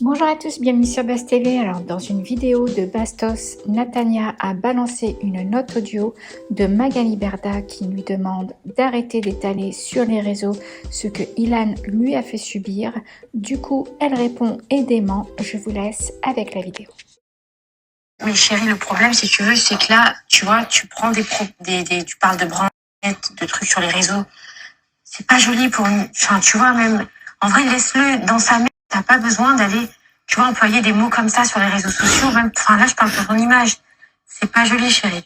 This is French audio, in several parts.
Bonjour à tous, bienvenue sur Buzz TV. Alors, dans une vidéo de Bastos, Natania a balancé une note audio de Magali Berda qui lui demande d'arrêter d'étaler sur les réseaux ce que Ilan lui a fait subir. Du coup, elle répond aisément. Je vous laisse avec la vidéo. Oui, chérie, le problème, si tu veux, c'est que là, tu vois, tu prends tu parles de branlettes, de trucs sur les réseaux. C'est pas joli pour une, enfin, tu vois, même, en vrai, laisse-le dans sa mère. T'as pas besoin d'aller, tu vois, employer des mots comme ça sur les réseaux sociaux, même, enfin, là, je parle pour ton image. C'est pas joli, chérie.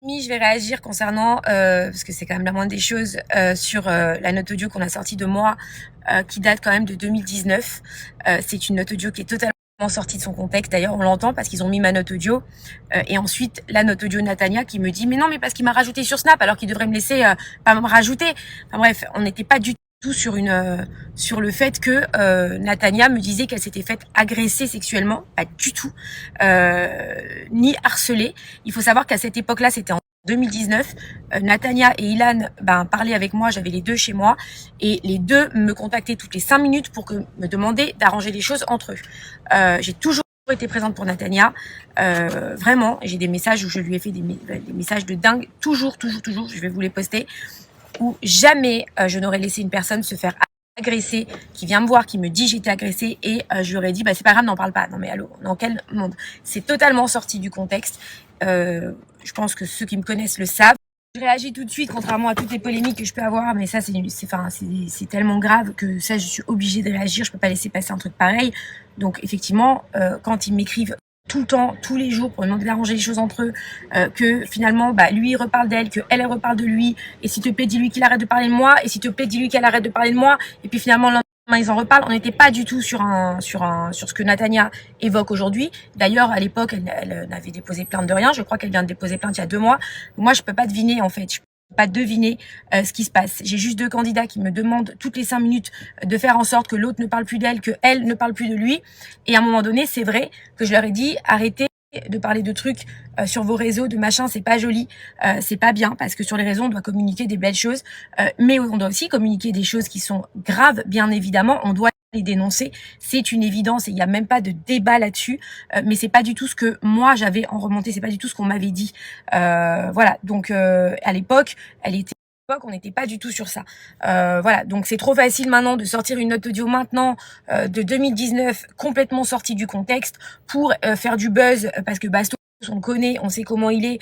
Je vais réagir concernant, parce que c'est quand même la moindre des choses, sur la note audio qu'on a sortie de moi, qui date quand même de 2019. C'est une note audio qui est totalement sortie de son contexte. D'ailleurs, on l'entend parce qu'ils ont mis ma note audio. Et ensuite, la note audio Natania qui me dit « Mais non, mais parce qu'il m'a rajouté sur Snap alors qu'il devrait me laisser pas me rajouter. » Enfin bref, on n'était pas du tout sur sur le fait que Natania me disait qu'elle s'était faite agresser sexuellement, pas du tout, ni harceler. Il faut savoir qu'à cette époque-là, c'était en 2019, Natania et Ilan parlaient avec moi, j'avais les deux chez moi, et les deux me contactaient toutes les 5 minutes pour me demander d'arranger les choses entre eux. J'ai toujours été présente pour Natania, vraiment, j'ai des messages où je lui ai fait des messages de dingue, toujours, je vais vous les poster, où jamais je n'aurais laissé une personne se faire agresser, qui vient me voir, qui me dit j'étais agressée, et je lui aurais dit c'est pas grave, n'en parle pas. Non mais allô, dans quel monde? C'est totalement sorti du contexte. Je pense que ceux qui me connaissent le savent. Je réagis tout de suite, contrairement à toutes les polémiques que je peux avoir, mais ça c'est tellement grave que ça je suis obligée de réagir, je peux pas laisser passer un truc pareil. Donc effectivement, quand ils m'écrivent tout le temps, tous les jours, pour demander d'arranger les choses entre eux, que finalement, lui, il reparle d'elle, que elle reparle de lui, et s'il te plaît, dis-lui qu'il arrête de parler de moi, et s'il te plaît, dis-lui qu'elle arrête de parler de moi, et puis finalement, le lendemain, ils en reparlent. On n'était pas du tout sur ce que Natania évoque aujourd'hui. D'ailleurs, à l'époque, elle n'avait déposé plainte de rien. Je crois qu'elle vient de déposer plainte il y a 2 mois. Moi, je peux pas deviner, en fait. Je peux pas deviner ce qui se passe. J'ai juste 2 candidats qui me demandent toutes les 5 minutes de faire en sorte que l'autre ne parle plus d'elle, que elle ne parle plus de lui. Et à un moment donné, c'est vrai que je leur ai dit, arrêtez de parler de trucs sur vos réseaux, de machin, c'est pas joli, c'est pas bien, parce que sur les réseaux, on doit communiquer des belles choses, mais on doit aussi communiquer des choses qui sont graves, bien évidemment, on doit les dénoncer, c'est une évidence, et il n'y a même pas de débat là-dessus, mais c'est pas du tout ce que moi j'avais en remontée, c'est pas du tout ce qu'on m'avait dit. Voilà, donc à l'époque, on n'était pas du tout sur ça. Voilà, donc c'est trop facile maintenant de sortir une note audio maintenant de 2019 complètement sortie du contexte pour faire du buzz, parce que Bastos, on le connaît, on sait comment il est,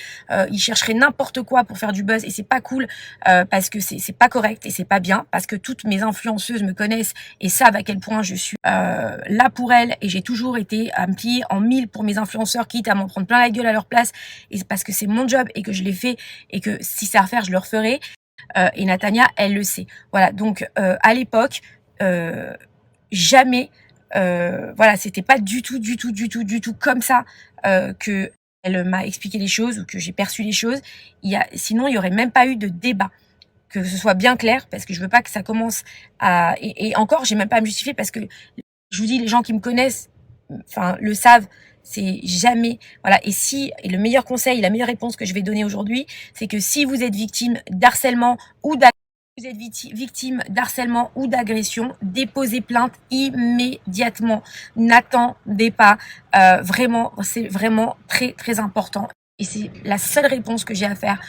il chercherait n'importe quoi pour faire du buzz, et c'est pas cool, parce que c'est pas correct et c'est pas bien, parce que toutes mes influenceuses me connaissent et savent à quel point je suis là pour elles, et j'ai toujours été à me plier en 1000 pour mes influenceurs, quitte à m'en prendre plein la gueule à leur place, et c'est parce que c'est mon job et que je l'ai fait, et que si c'est à refaire, je le referai. Et Natania, elle le sait. Voilà, donc à l'époque, jamais, voilà, c'était pas du tout comme ça que elle m'a expliqué les choses ou que j'ai perçu les choses, sinon il y aurait même pas eu de débat. Que ce soit bien clair, parce que je veux pas que ça commence à... Et encore, j'ai même pas à me justifier, parce que je vous dis, les gens qui me connaissent, enfin, le savent, c'est jamais... Voilà, et le meilleur conseil, la meilleure réponse que je vais donner aujourd'hui, c'est que si vous êtes victime d'harcèlement ou d'agression, déposez plainte immédiatement. N'attendez pas. Vraiment, c'est vraiment très, très important. Et c'est la seule réponse que j'ai à faire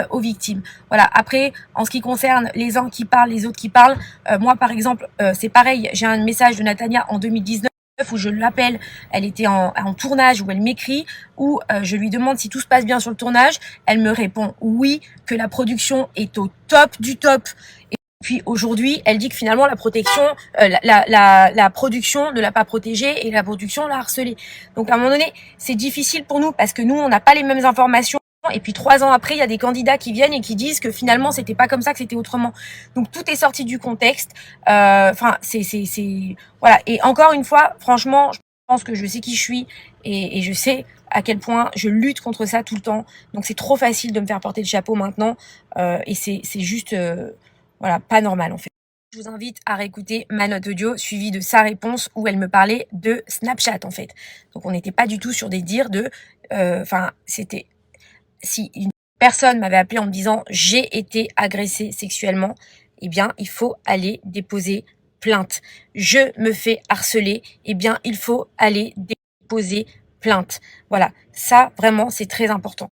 aux victimes. Voilà. Après, en ce qui concerne les uns qui parlent, les autres qui parlent, moi, par exemple, c'est pareil. J'ai un message de Natania en 2019 où je l'appelle. Elle était en tournage, où elle m'écrit, où je lui demande si tout se passe bien sur le tournage. Elle me répond oui, que la production est au top du top. Puis aujourd'hui, elle dit que finalement la protection, la production ne l'a pas protégée et la production l'a harcelée. Donc à un moment donné, c'est difficile pour nous parce que nous, on n'a pas les mêmes informations. Et puis 3 ans après, il y a des candidats qui viennent et qui disent que finalement c'était pas comme ça, que c'était autrement. Donc tout est sorti du contexte. Enfin, voilà. Et encore une fois, franchement, je pense que je sais qui je suis et je sais à quel point je lutte contre ça tout le temps. Donc c'est trop facile de me faire porter le chapeau maintenant. Et c'est juste voilà, pas normal en fait. Je vous invite à réécouter ma note audio suivie de sa réponse où elle me parlait de Snapchat en fait. Donc on n'était pas du tout sur des dires de... Enfin, c'était... Si une personne m'avait appelé en me disant « j'ai été agressée sexuellement », eh bien, il faut aller déposer plainte. Je me fais harceler, eh bien, il faut aller déposer plainte. Voilà, ça vraiment, c'est très important.